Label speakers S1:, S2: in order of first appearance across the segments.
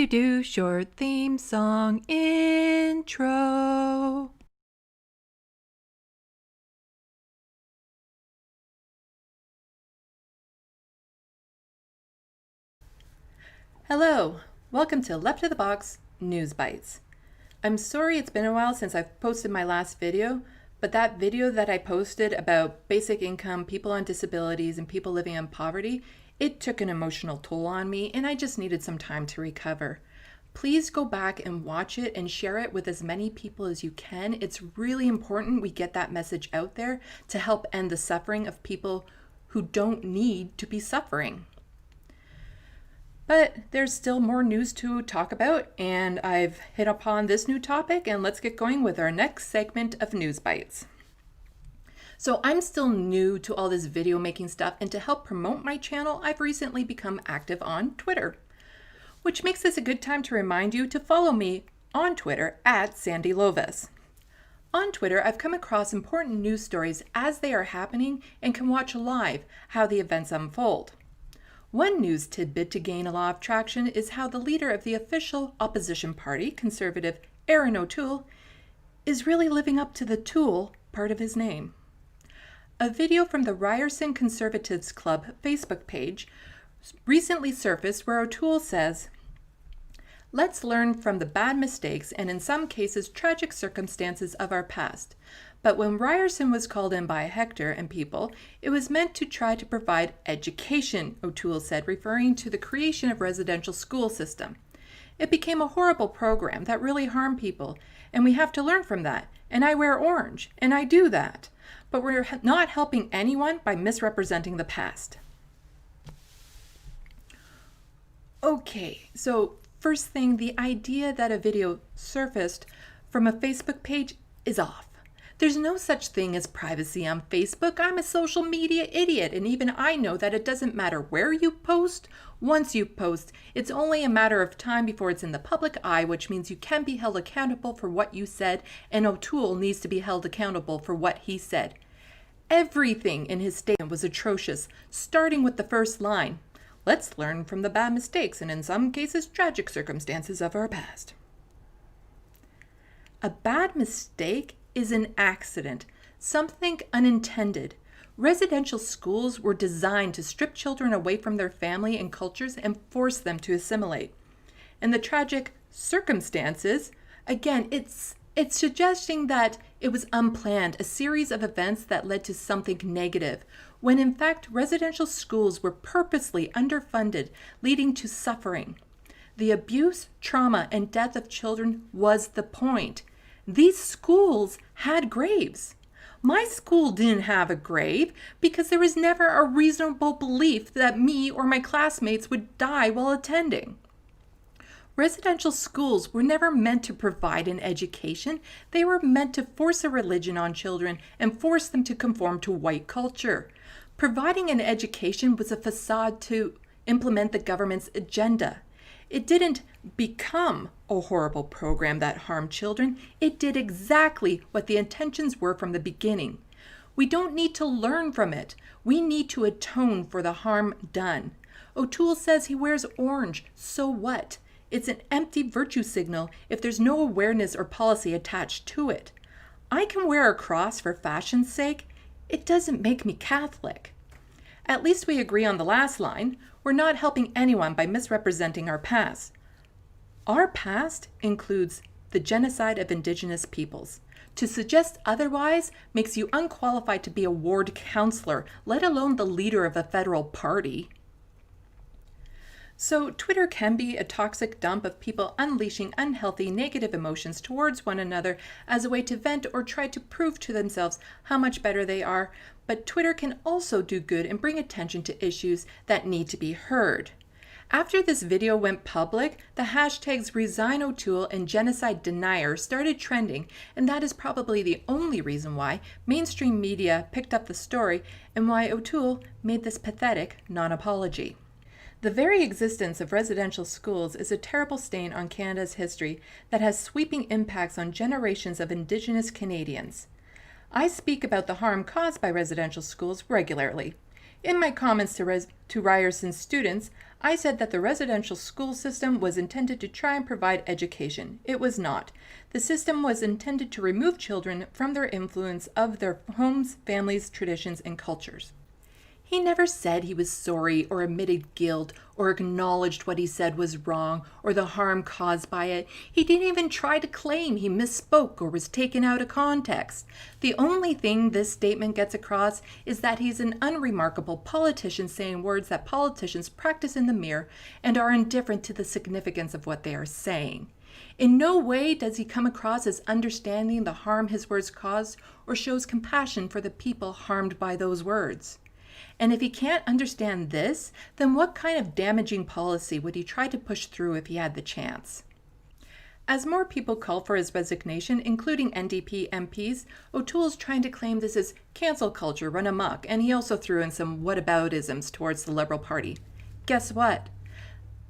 S1: Do short theme song intro. Hello, welcome to Left of the Box News Bites. I'm sorry it's been a while since I've posted my last video, but that video that I posted about basic income, people on disabilities, and people living in poverty, it took an emotional toll on me and I just needed some time to recover. Please go back and watch it and share it with as many people as you can. It's really important we get that message out there to help end the suffering of people who don't need to be suffering. But there's still more news to talk about, and I've hit upon this new topic, and let's get going with our next segment of News Bites. So I'm still new to all this video making stuff, and to help promote my channel, I've recently become active on Twitter, which makes this a good time to remind you to follow me on Twitter at Sandy Lovis. On Twitter, I've come across important news stories as they are happening and can watch live how the events unfold. One news tidbit to gain a lot of traction is how the leader of the official opposition party, conservative Erin O'Toole, is really living up to the Toole part of his name. A video from the Ryerson Conservatives Club Facebook page recently surfaced where O'Toole says, "Let's learn from the bad mistakes and in some cases tragic circumstances of our past. But when Ryerson was called in by Hector and people, it was meant to try to provide education," O'Toole said, referring to the creation of residential school system. "It became a horrible program that really harmed people, and we have to learn from that. And I wear orange, and I do that. But we're not helping anyone by misrepresenting the past." Okay, so first thing, the idea that a video surfaced from a Facebook page is off. There's no such thing as privacy on Facebook. I'm a social media idiot, and even I know that it doesn't matter where you post. Once you post, it's only a matter of time before it's in the public eye, which means you can be held accountable for what you said, and O'Toole needs to be held accountable for what he said. Everything in his statement was atrocious, starting with the first line. "Let's learn from the bad mistakes and in some cases tragic circumstances of our past." A bad mistake is an accident, something unintended. Residential schools were designed to strip children away from their family and cultures and force them to assimilate. And the tragic circumstances, again, it's suggesting that it was unplanned, a series of events that led to something negative, when in fact residential schools were purposely underfunded, leading to suffering. The abuse, trauma, and death of children was the point. These schools had graves. My school didn't have a grave because there was never a reasonable belief that me or my classmates would die while attending. Residential schools were never meant to provide an education. They were meant to force a religion on children and force them to conform to white culture. Providing an education was a facade to implement the government's agenda. It didn't become a horrible program that harmed children. It did exactly what the intentions were from the beginning. We don't need to learn from it. We need to atone for the harm done. O'Toole says he wears orange. So what? It's an empty virtue signal if there's no awareness or policy attached to it. I can wear a cross for fashion's sake. It doesn't make me Catholic. At least we agree on the last line. We're not helping anyone by misrepresenting our past. Our past includes the genocide of Indigenous peoples. To suggest otherwise makes you unqualified to be a ward councillor, let alone the leader of a federal party. So Twitter can be a toxic dump of people unleashing unhealthy, negative emotions towards one another as a way to vent or try to prove to themselves how much better they are. But Twitter can also do good and bring attention to issues that need to be heard. After this video went public, the hashtags Resign O'Toole and Genocide Denier started trending, and that is probably the only reason why mainstream media picked up the story and why O'Toole made this pathetic non-apology. The very existence of residential schools is a terrible stain on Canada's history that has sweeping impacts on generations of Indigenous Canadians. I speak about the harm caused by residential schools regularly. In my comments to Ryerson's students, I said that the residential school system was intended to try and provide education. It was not. The system was intended to remove children from their influence of their homes, families, traditions, and cultures. He never said he was sorry or admitted guilt or acknowledged what he said was wrong or the harm caused by it. He didn't even try to claim he misspoke or was taken out of context. The only thing this statement gets across is that he's an unremarkable politician saying words that politicians practice in the mirror and are indifferent to the significance of what they are saying. In no way does he come across as understanding the harm his words caused or shows compassion for the people harmed by those words. And if he can't understand this, then what kind of damaging policy would he try to push through if he had the chance? As more people call for his resignation, including NDP MPs, O'Toole's trying to claim this is cancel culture run amok, and he also threw in some whataboutisms towards the Liberal Party. Guess what?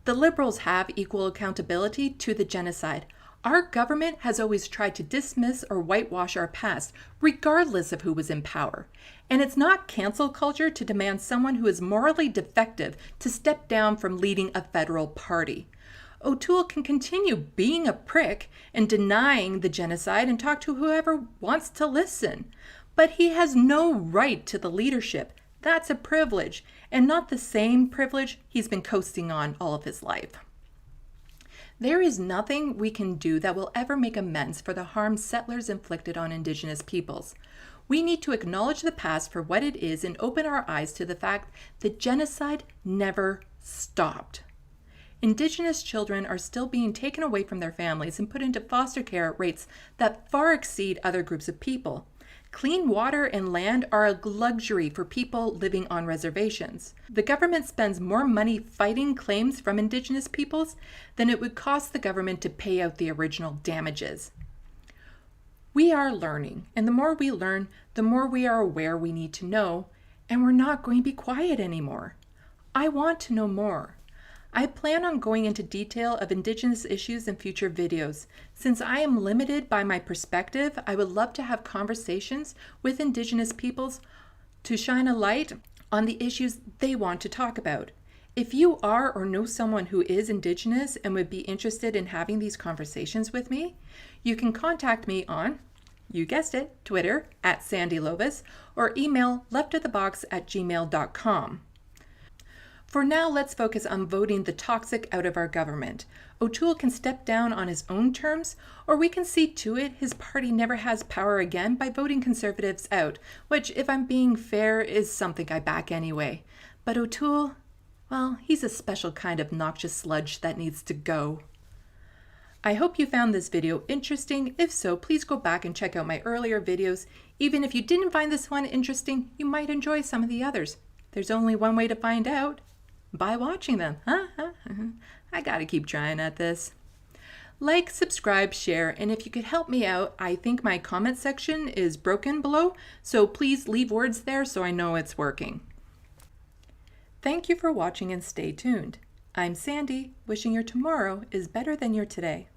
S1: The Liberals have equal accountability to the genocide. Our government has always tried to dismiss or whitewash our past, regardless of who was in power. And it's not cancel culture to demand someone who is morally defective to step down from leading a federal party. O'Toole can continue being a prick and denying the genocide and talk to whoever wants to listen. But he has no right to the leadership. That's a privilege, and not the same privilege he's been coasting on all of his life. There is nothing we can do that will ever make amends for the harm settlers inflicted on Indigenous peoples. We need to acknowledge the past for what it is and open our eyes to the fact that genocide never stopped. Indigenous children are still being taken away from their families and put into foster care at rates that far exceed other groups of people. Clean water and land are a luxury for people living on reservations. The government spends more money fighting claims from Indigenous peoples than it would cost the government to pay out the original damages. We are learning, and the more we learn, the more we are aware we need to know, and we're not going to be quiet anymore. I want to know more. I plan on going into detail of Indigenous issues in future videos. Since I am limited by my perspective, I would love to have conversations with Indigenous peoples to shine a light on the issues they want to talk about. If you are or know someone who is Indigenous and would be interested in having these conversations with me, you can contact me on, you guessed it, Twitter @SandyLovis or email leftofthebox@gmail.com. For now, let's focus on voting the toxic out of our government. O'Toole can step down on his own terms, or we can see to it his party never has power again by voting Conservatives out, which, if I'm being fair, is something I back anyway. But O'Toole, well, he's a special kind of noxious sludge that needs to go. I hope you found this video interesting. If so, please go back and check out my earlier videos. Even if you didn't find this one interesting, you might enjoy some of the others. There's only one way to find out. By watching them. I gotta keep trying at this. Like, subscribe, share, and if you could help me out, I think my comment section is broken below, so please leave words there so I know it's working. Thank you for watching and stay tuned. I'm Sandy, wishing your tomorrow is better than your today.